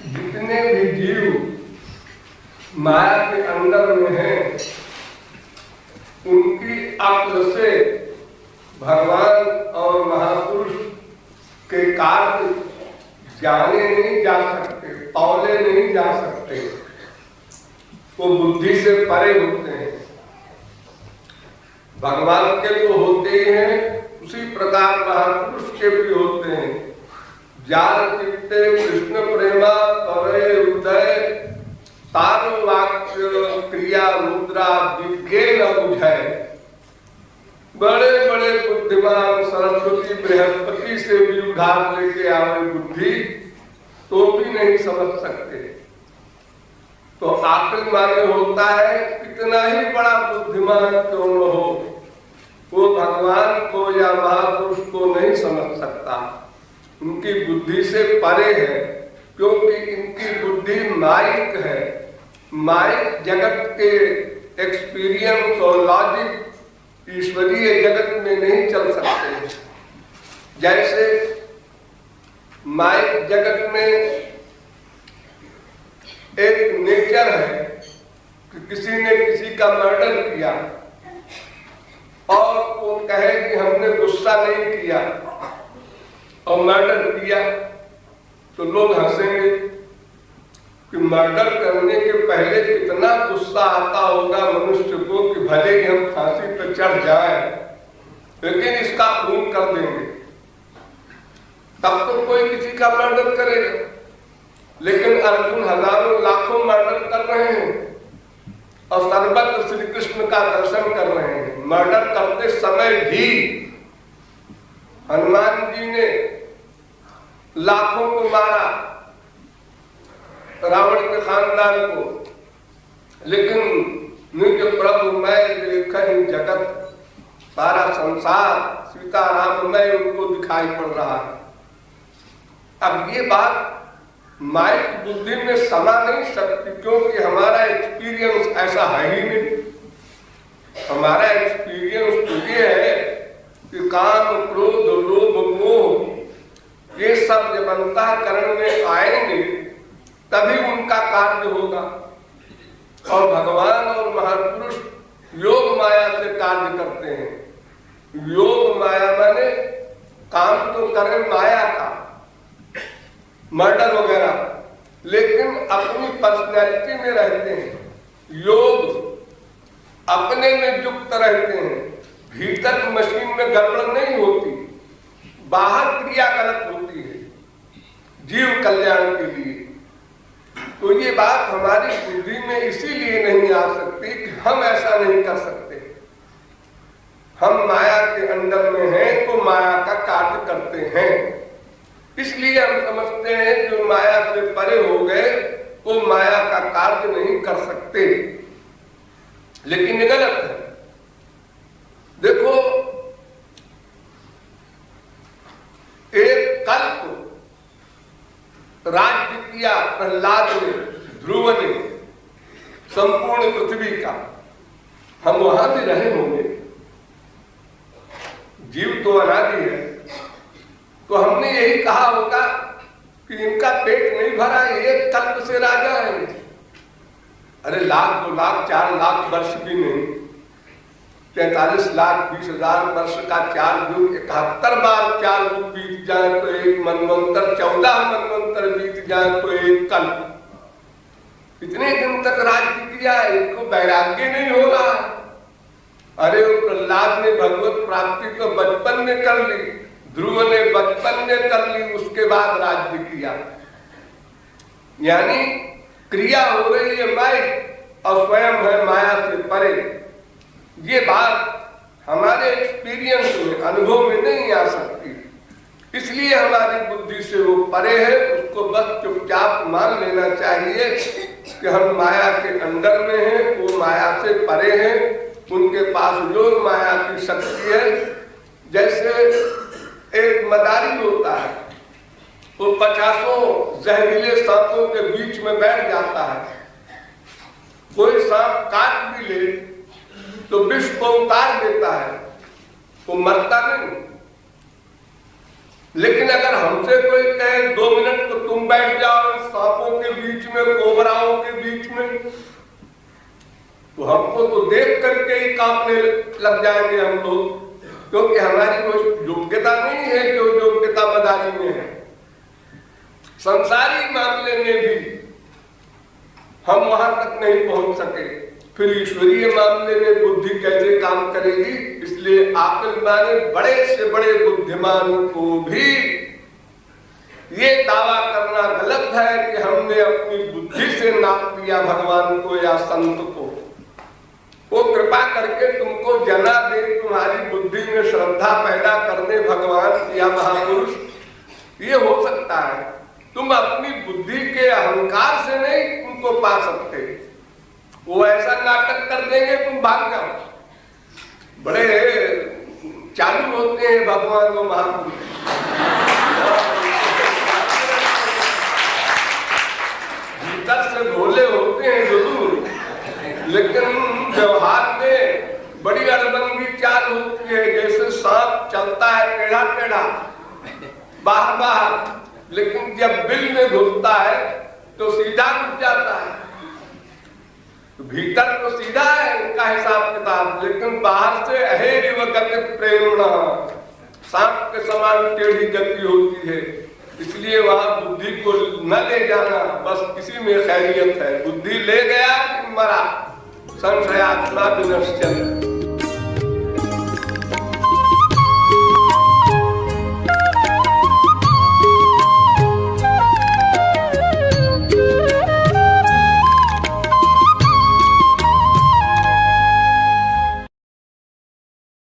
जितने भी जीव माया के अंदर में हैं, उनकी अक्ल से भगवान और महापुरुष के कार्य जाने नहीं जा सकते, तौले नहीं जा सकते, वो बुद्धि से परे होते हैं। भगवान के तो होते ही हैं, उसी प्रकार महापुरुष के भी होते हैं। जार चित्ते कृष्ण प्रेमा करे उदय, तारो वाक्य क्रिया मुद्रा विज्ञे न बुझाए। बड़े बड़े बुद्धिमान सरस्वती बृहस्पति से भी उधार लेके आवे बुद्धि, तो भी नहीं समझ सकते। तो आखिर माने होता है कितना ही बड़ा बुद्धिमान क्यों न हो, वो भगवान को या महापुरुष को नहीं समझ सकता, उनकी बुद्धि से परे है, क्योंकि इनकी बुद्धि माइक है। माइक जगत के एक्सपीरियंस और लॉजिक ईश्वरीय जगत में नहीं चल सकते। जैसे माइक जगत में एक नेचर है कि किसी ने किसी का मर्डर किया और वो कहे कि हमने गुस्सा नहीं किया और मर्डर किया, तो लोग हंसेंगे कि मर्डर करने के पहले कितना गुस्सा आता होगा मनुष्य को कि भले ही हम फांसी पर चढ़ जाए लेकिन इसका खून कर देंगे, तब तो कोई किसी का मर्डर करेगा। लेकिन अर्जुन हजारों लाखों मर्डर कर रहे हैं और सर्वत्र श्री कृष्ण का दर्शन कर रहे हैं। मर्डर करते समय भी हनुमान जी ने लाखों को मारा, रावण के खानदान को, लेकिन नित्य प्रभु मैं देखहि जगत, सारा संसार सीताराम में उनको दिखाई पड़ रहा है। अब ये बात माइक बुद्धि में समा नहीं सकती, क्योंकि हमारा एक्सपीरियंस ऐसा है ही नहीं। हमारा एक्सपीरियंस तो ये है कि काम क्रोध लोभ मोह ये सब जब अंतःकरण में आएंगे तभी उनका कार्य होगा। और भगवान और महापुरुष योग माया से कार्य करते हैं। योग माया माने काम तो करें माया का, मर्डर वगैरह, लेकिन अपनी पर्सनैलिटी में रहते हैं। योग अपने में युक्त रहते हैं, भीतर मशीन में गड़बड़ नहीं होती, बाहर क्रिया गलत होती है जीव कल्याण के लिए। तो ये बात हमारी बुद्धि में इसीलिए नहीं आ सकती कि हम ऐसा नहीं कर सकते। हम माया के अंदर में हैं तो माया का कार्य करते हैं, इसलिए हम समझते हैं जो माया से परे हो गए वो माया का कार्य नहीं कर सकते, लेकिन ये गलत है। देखो, एक कल्प राज्य किया प्रहलाद ने, ध्रुव ने, संपूर्ण पृथ्वी का। हम वहां भी रहे होंगे, जीव तो अनादि है, तो हमने यही कहा होगा कि इनका पेट नहीं भरा, एक कल्प से राजा है। अरे 1,00,000 2,00,000 4,00,000 वर्ष भी नहीं, 43,20,000 वर्ष का 4 युग, 71 बार 4 युग बीत जाए तो एक मनवंतर, 14 मनवंतर बीत जाए तो एक कल्प। इतने दिन तक राज्य किया, इनको वैराग्य नहीं हो रहा। अरे वो प्रहलाद ने भगवत प्राप्ति तो बचपन में कर ली, ध्रुव ने बचपन में कर ली, उसके बाद राज्य किया। यानी क्रिया हो रही है माइक और स्वयं है माया से परे। ये बात हमारे एक्सपीरियंस में, अनुभव में नहीं आ सकती, इसलिए हमारी बुद्धि से वो परे है। उसको बस चुपचाप मान लेना चाहिए कि हम माया के अंदर में हैं, वो माया से परे हैं, उनके पास जो माया की शक्ति है। जैसे एक मदारी होता है, वो 50 जहरीले सांपों के बीच में बैठ जाता है, कोई सांप काट भी ले तो विष को उतार देता है, वो मरता नहीं। लेकिन अगर हमसे कोई कहे 2 मिनट तो तुम बैठ जाओ सांपों तो हमको तो देख करके ही कांपने लग जाएंगे हम लोग, क्योंकि हमारी वो योग्यता नहीं है जो योग्यता मदारी में है। संसारी मामले में भी हम वहां तक नहीं पहुंच सके, फिर ईश्वरीय मामले में बुद्धि कैसे काम करेगी। इसलिए आकलमान ने बड़े से बड़े बुद्धिमान को भी ये दावा करना गलत है कि हमने अपनी बुद्धि से नाप लिया भगवान को या संत को। वो कृपा करके तुमको जना दे, तुम्हारी बुद्धि में श्रद्धा पैदा करने भगवान या महापुरुष, ये हो सकता है। तुम अपनी बुद्धि के अहंकार से नहीं उनको पा सकते। वो ऐसा नाटक कर देंगे तुम भाग जाओ। बड़े चालू होते हैं भगवान और महापुरुष, भीतर से भोले होते हैं जरूर, लेकिन व्यवहार में बड़ी अड़बंगी चाल होती है। जैसे सांप चलता है टेढ़ा टेढ़ा बाहर बाहर, लेकिन जब बिल में घुसता है तो सीधा घुस जाता है। तो भीतर तो सीधा है उनका हिसाब किताब, लेकिन बाहर से अहेर व गति प्रेरणा, सांप के समान टेढ़ी गति होती है। इसलिए वहां बुद्धि को न ले जाना, बस किसी में खैरियत है। बुद्धि ले गया कि मरा, संशयात्मा विनश्यति।